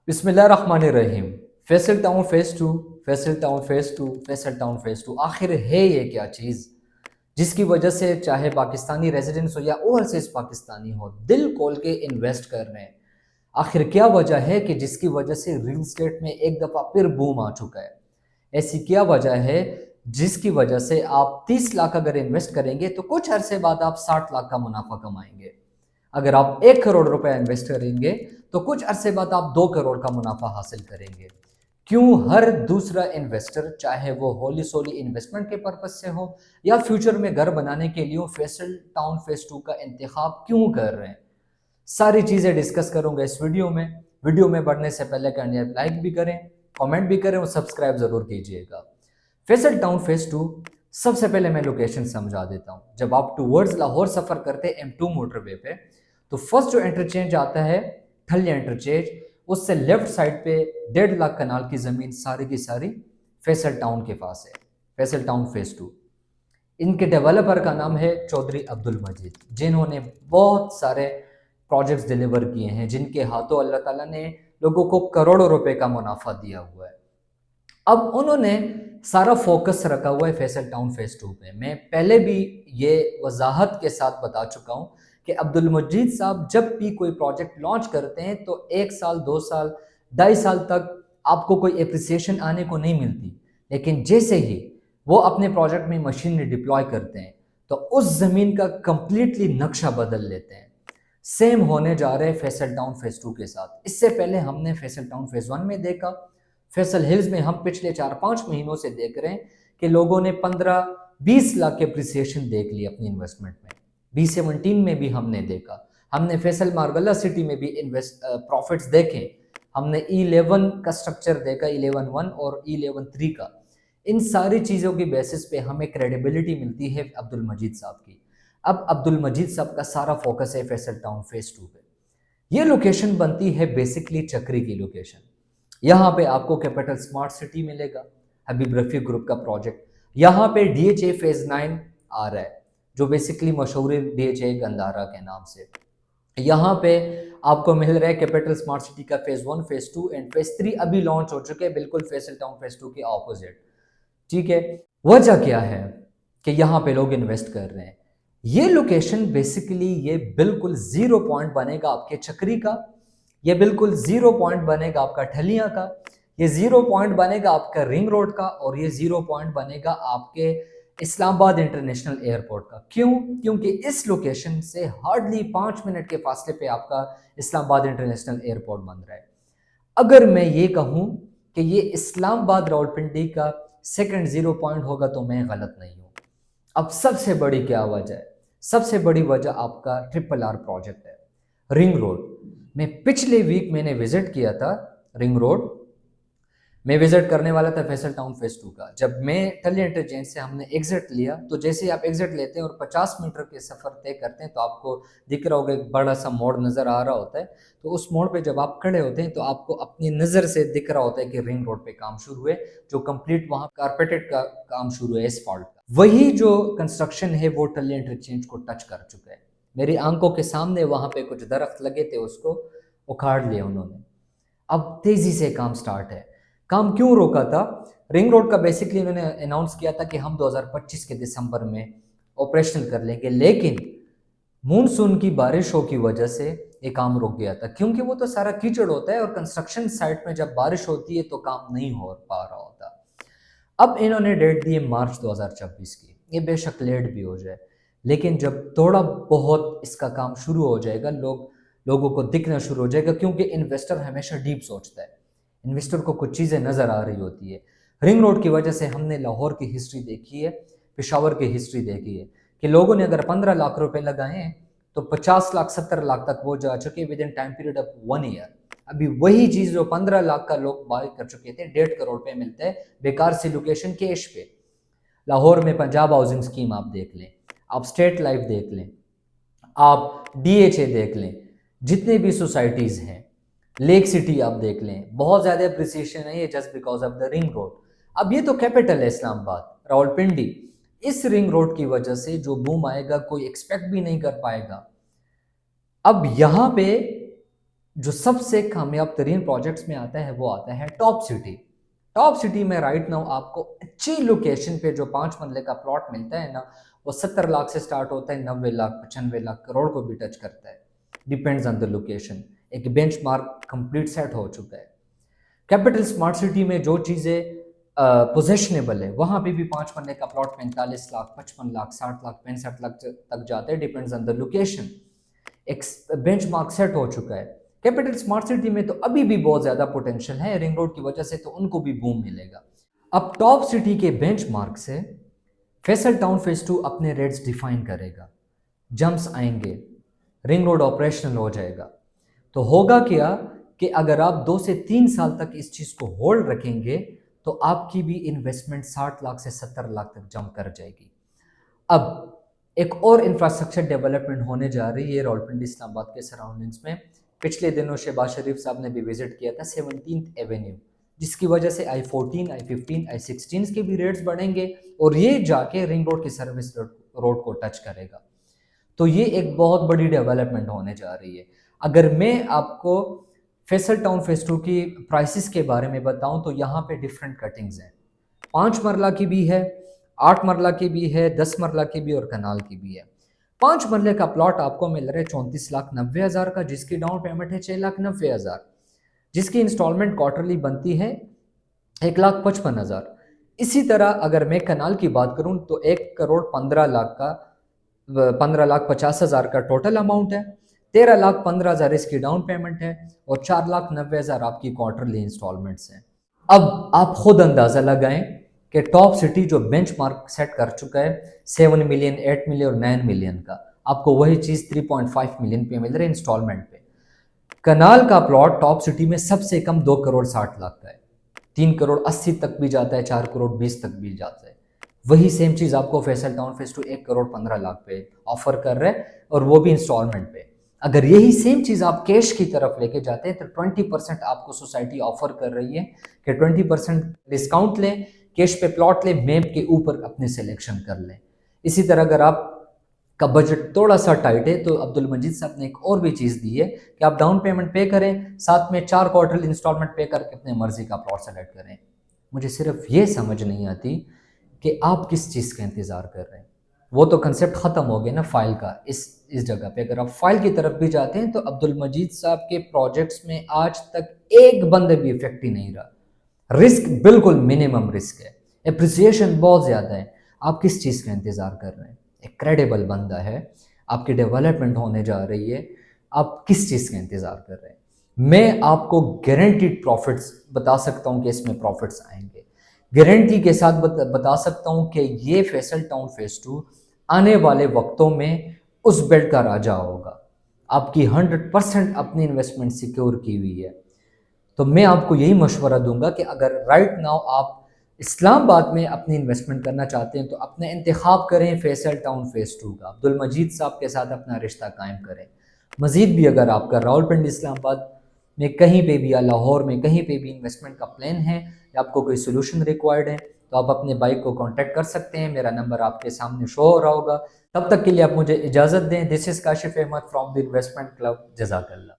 बिस्मिल्लाहिर्रहमानिर्रहीम। Faisal town phase 2, Faisal town phase 2, Faisal town phase 2, आखिर है ये क्या चीज़ जिसकी वजह से चाहे पाकिस्तानी रेजिडेंट्स हो या ओवरसीज़ पाकिस्तानी हो, दिल खोल के इन्वेस्ट कर रहे हैं। आखिर क्या वजह है कि जिसकी वजह से रियल एस्टेट में एक दफ़ा फिर बूम आ चुका है? ऐसी क्या वजह है जिसकी वजह से आप 30 लाख अगर इन्वेस्ट करेंगे तो कुछ अरसे बाद आप 60 लाख का मुनाफा कमाएंगे? अगर आप 1 करोड़ रुपए इन्वेस्ट करेंगे तो कुछ अरसे बाद आप 2 करोड़ का मुनाफा हासिल करेंगे। क्यों हर दूसरा इन्वेस्टर, चाहे वो होली सोली इन्वेस्टमेंट के पर्पज से हो या फ्यूचर में घर बनाने के लिए फैसल टाउन फेज 2 का इंतखाब क्यों कर रहे हैं? सारी चीज़ें डिस्कस करूंगा इस वीडियो में बढ़ने से पहले कहने लाइक भी करें, कमेंट भी करें और सब्सक्राइब जरूर कीजिएगा। फैसल टाउन फेज 2, सबसे पहले मैं लोकेशन समझा देता हूँ। जब आप टूवर्ड्स लाहौर सफ़र करते हैं M2 मोटरवे पे, तो फर्स्ट जो इंटरचेंज आता है ठलिया इंटरचेंज, उससे लेफ्ट साइड पे 1.5 लाख कनाल की ज़मीन सारी की सारी फैसल टाउन के पास है। फैसल टाउन फेज 2, इनके डेवलपर का नाम है चौधरी अब्दुल मजीद, जिन्होंने बहुत सारे प्रोजेक्ट्स डिलीवर किए हैं, जिनके हाथों अल्लाह ताला ने लोगों को करोड़ों रुपए का मुनाफा दिया हुआ है। अब उन्होंने सारा फोकस रखा हुआ है फैसल टाउन फेज 2 पे। मैं पहले भी ये वजाहत के साथ बता चुका हूँ कि अब्दुल मजीद साहब जब भी कोई प्रोजेक्ट लॉन्च करते हैं तो 1 साल, 2 साल, 2.5 साल तक आपको कोई एप्रिसिएशन आने को नहीं मिलती, लेकिन जैसे ही वो अपने प्रोजेक्ट में मशीनरी डिप्लॉय करते हैं तो उस जमीन का कंप्लीटली नक्शा बदल लेते हैं। सेम होने जा रहे हैं फैसल टाउन फेज 2 के साथ। इससे पहले हमने फैसल टाउन फेज 1 में देखा, फैसल हिल्स में हम पिछले 4-5 महीनों से देख रहे हैं कि लोगों ने 15-20 लाख के अप्रिसिएशन देख ली अपनी इन्वेस्टमेंट में। B17 में भी हमने देखा, हमने फैसल मार्गला सिटी में भी इन्वेस्ट प्रॉफिट्स देखे, हमने E11 का स्ट्रक्चर देखा, 11-1 और E11-3 का। इन सारी चीज़ों की बेसिस पे हमें क्रेडिबिलिटी मिलती है अब्दुल मजीद साहब की। अब अब्दुल मजीद साहब का सारा फोकस है फैसल टाउन फेज 2 पे। ये लोकेशन बनती है बेसिकली चक्री की लोकेशन। यहाँ पे आपको कैपिटल स्मार्ट सिटी मिलेगा, हबीब रफी ग्रुप का प्रोजेक्ट। यहाँ पे DHA फेज 9 आ रहा है, जो बेसिकली मशहूर DHA गंदारा के नाम से। यहाँ पे आपको मिल रहा है कैपिटल स्मार्ट सिटी का फेज 1, फेज 2 एंड फेज 3 अभी लॉन्च हो चुके हैं, बिल्कुल फैसल टाउन फेज 2 के ऑपोजिट। ठीक है, वजह क्या है कि यहाँ पे लोग इन्वेस्ट कर रहे हैं? ये लोकेशन बेसिकली ये बिल्कुल जीरो पॉइंट बनेगा आपके चक्री का, ये बिल्कुल जीरो पॉइंट बनेगा आपका ठलिया का, ये जीरो पॉइंट बनेगा आपका रिंग रोड का, और ये जीरो पॉइंट बनेगा आपके इस्लामाबाद इंटरनेशनल एयरपोर्ट का। क्यों? क्योंकि इस लोकेशन से हार्डली 5 मिनट के फासले पे आपका इस्लामाबाद इंटरनेशनल एयरपोर्ट बन रहा है। अगर मैं ये कहूँ कि ये इस्लामाबाद रावलपिंडी का सेकंड जीरो पॉइंट होगा तो मैं गलत नहीं हूँ। अब सबसे बड़ी क्या वजह है? सबसे बड़ी वजह आपका RRR प्रोजेक्ट है, रिंग रोड। मैं पिछले वीक मैंने विजिट किया था रिंग रोड। मैं विजिट करने वाला था फैसल टाउन फेज 2 का। जब मैं टली इंटरचेंज से हमने एग्जिट लिया, तो जैसे ही आप एग्जिट लेते हैं और 50 मीटर के सफ़र तय करते हैं तो आपको दिख रहा होगा एक बड़ा सा मोड़ नज़र आ रहा होता है। तो उस मोड़ पे जब आप खड़े होते हैं तो आपको अपनी नज़र से दिख रहा होता है कि रिंग रोड पे काम शुरू है, जो कंप्लीट वहाँ कारपेटेड का काम शुरू है, एसफॉल्ट का। वही जो कंस्ट्रक्शन है वो टली इंटरचेंज को टच कर चुका है। मेरी आंखों के सामने वहाँ पे कुछ दरख्त लगे थे, उसको उखाड़ लिया उन्होंने। अब तेज़ी से काम स्टार्ट है। काम क्यों रोका था? रिंग रोड का बेसिकली उन्होंने अनाउंस किया था कि हम 2025 के दिसंबर में ऑपरेशनल कर लेंगे, लेकिन मूनसून की बारिशों की वजह से ये काम रुक गया था, क्योंकि वो तो सारा कीचड़ होता है और कंस्ट्रक्शन साइट में जब बारिश होती है तो काम नहीं हो पा रहा होता। अब इन्होंने डेट दी है मार्च 2026 की। ये बेशक लेट भी हो जाए, लेकिन जब थोड़ा बहुत इसका काम शुरू हो जाएगा, लोगों को दिखना शुरू हो जाएगा, क्योंकि इन्वेस्टर हमेशा डीप सोचता है। इन्वेस्टर को कुछ चीज़ें नज़र आ रही होती है। रिंग रोड की वजह से हमने लाहौर की हिस्ट्री देखी है, पेशावर की हिस्ट्री देखी है कि लोगों ने अगर 15 लाख रुपए लगाए हैं तो 50 लाख 70 लाख तक वो जा चुके with in time period of 1 year. अभी वही चीज़ जो 15 लाख का लोग बाय कर चुके थे, 1.5 करोड़ पे मिलते हैं बेकार सी लोकेशन कैश पे। लाहौर में पंजाब हाउसिंग स्कीम आप देख लें, आप स्टेट लाइफ देख लें, आप DHA देख लें, जितने भी सोसाइटीज़ हैं, लेक सिटी आप देख लें, बहुत ज़्यादा अप्रिसिएशन है ये just because of the ring road. अब ये तो कैपिटल है इस्लामाबाद, रावलपिंडी। इस रिंग रोड की वजह से जो बूम आएगा कोई एक्सपेक्ट भी नहीं कर पाएगा। अब यहाँ पे जो सबसे कामयाब तरीन प्रोजेक्ट्स में आता है वो आता है टॉप सिटी। टॉप सिटी में राइट नाउ आपको अच्छी लोकेशन पे जो 5 मरले का प्लॉट मिलता है ना, वो 70 लाख से स्टार्ट होता है, 90 लाख 95 लाख करोड़ को भी टच करता है, डिपेंड्स ऑन द लोकेशन। एक बेंचमार्क कंप्लीट सेट हो चुका है। कैपिटल स्मार्ट सिटी में जो चीज़ें पोजेशनेबल है वहाँ पे भी 5 मरले का प्लॉट 45 लाख 55 लाख 60 लाख 65 लाख तक जाता है, डिपेंड्स ऑन द लोकेशन। एक बेंचमार्क सेट हो चुका है। कैपिटल स्मार्ट सिटी में तो अभी भी बहुत ज़्यादा पोटेंशियल है, रिंग रोड की वजह से तो उनको भी बूम मिलेगा। अब टॉप सिटी के बेंचमार्क से फैसल टाउन फेज 2 अपने रेट्स डिफाइन करेगा, जंप्स आएंगे, रिंग रोड ऑपरेशनल हो जाएगा। तो होगा क्या कि अगर आप 2 से 3 साल तक इस चीज़ को होल्ड रखेंगे तो आपकी भी इन्वेस्टमेंट 60 लाख से 70 लाख तक जंप कर जाएगी। अब एक और इंफ्रास्ट्रक्चर डेवलपमेंट होने जा रही है रावलपिंडी इस्लामाबाद के सराउंडिंग्स में। पिछले दिनों शहबाज शरीफ साहब ने भी विजिट किया था 17th एवेन्यू, जिसकी वजह से I-14, I-15, I-16 के भी रेट्स बढ़ेंगे और ये जाके रिंग रोड की सर्विस रोड को टच करेगा। तो ये एक बहुत बड़ी डेवलपमेंट होने जा रही है। अगर मैं आपको फैसल टाउन फेज 2 की प्राइसेस के बारे में बताऊं तो यहाँ पे डिफरेंट कटिंग्स हैं। 5 मरला की भी है, 8 मरला की भी है, 10 मरला की भी और कनाल की भी है। 5 मरले का प्लॉट आपको मिल रहा है 34,90,000 का, जिसकी डाउन पेमेंट है 6,90,000, जिसकी इंस्टॉलमेंट क्वार्टरली बनती है 1,55,000। इसी तरह अगर मैं कनाल की बात करूं तो 1,15,00,000 का 15,50,000 का टोटल अमाउंट है, 13,15,000 इसकी डाउन पेमेंट है और 4,90,000 आपकी क्वार्टरली इंस्टॉलमेंट्स हैं। अब आप खुद अंदाज़ा लगाएं कि टॉप सिटी जो बेंचमार्क सेट कर चुका है 7 मिलियन, 8 मिलियन और 9 मिलियन का, आपको वही चीज़ 3.5 मिलियन पे मिल रही है इंस्टॉलमेंट पे। कनाल का प्लॉट टॉप सिटी में सबसे कम 2,60,00,000 का है, 3,80,00,000 तक भी जाता है, 4,20,00,000 तक भी जाता है। वही सेम चीज़ आपको फैसल टाउन फेज 2 1,15,00,000 पे ऑफर कर रहे हैं और वो भी इंस्टॉलमेंट पे। अगर यही सेम चीज़ आप कैश की तरफ लेके जाते हैं तो 20% आपको सोसाइटी ऑफर कर रही है कि 20% डिस्काउंट लें, कैश पे प्लॉट लें, मैप के ऊपर अपने सिलेक्शन कर लें। इसी तरह अगर आप का बजट थोड़ा सा टाइट है तो अब्दुल मजीद साहब ने एक और भी चीज़ दी है कि आप डाउन पेमेंट पे करें, साथ में 4 क्वार्टर इंस्टॉलमेंट पे करके अपने मर्जी का प्लॉट सेलेक्ट करें। मुझे सिर्फ ये समझ नहीं आती कि आप किस चीज़ का इंतज़ार कर रहे हैं। वो तो कंसेप्ट ख़त्म हो गया ना फाइल का। इस जगह पे अगर आप फाइल की तरफ भी जाते हैं तो अब्दुल मजीद साहब के प्रोजेक्ट्स में आज तक एक बंदे भी इफेक्ट ही नहीं रहा। रिस्क बिल्कुल मिनिमम रिस्क है, एप्रिसिएशन बहुत ज़्यादा है। आप किस चीज़ का इंतज़ार कर रहे हैं? एक क्रेडिबल बंदा है, आपकी डेवलपमेंट होने जा रही है, आप किस चीज़ का इंतज़ार कर रहे हैं? मैं आपको गारंटीड प्रॉफिट्स बता सकता हूँ कि इसमें प्रॉफिट्स आएंगे, गारंटी के साथ बता सकता हूँ कि ये फैसल टाउन फेज 2 आने वाले वक्तों में उस बेल्ट का राजा होगा। आपकी 100% अपनी इन्वेस्टमेंट सिक्योर की हुई है। तो मैं आपको यही मशवरा दूंगा कि अगर राइट नाउ आप इस्लामाबाद में अपनी इन्वेस्टमेंट करना चाहते हैं तो अपना इंतखाब करें फैसल टाउन फेज 2 का, अब्दुल मजीद साहब के साथ अपना रिश्ता कायम करें। मज़ीद भी अगर आपका रावलपिंडी इस्लामाबाद में कहीं पे भी या लाहौर में कहीं पे भी इन्वेस्टमेंट का प्लान है या आपको कोई सोल्यूशन रिक्वायर्ड है तो आप अपने बाइक को कांटेक्ट कर सकते हैं। मेरा नंबर आपके सामने शो हो रहा होगा। तब तक के लिए आप मुझे इजाज़त दें। This is Kashif Ahmed from the investment club. जज़ाकल्लाह।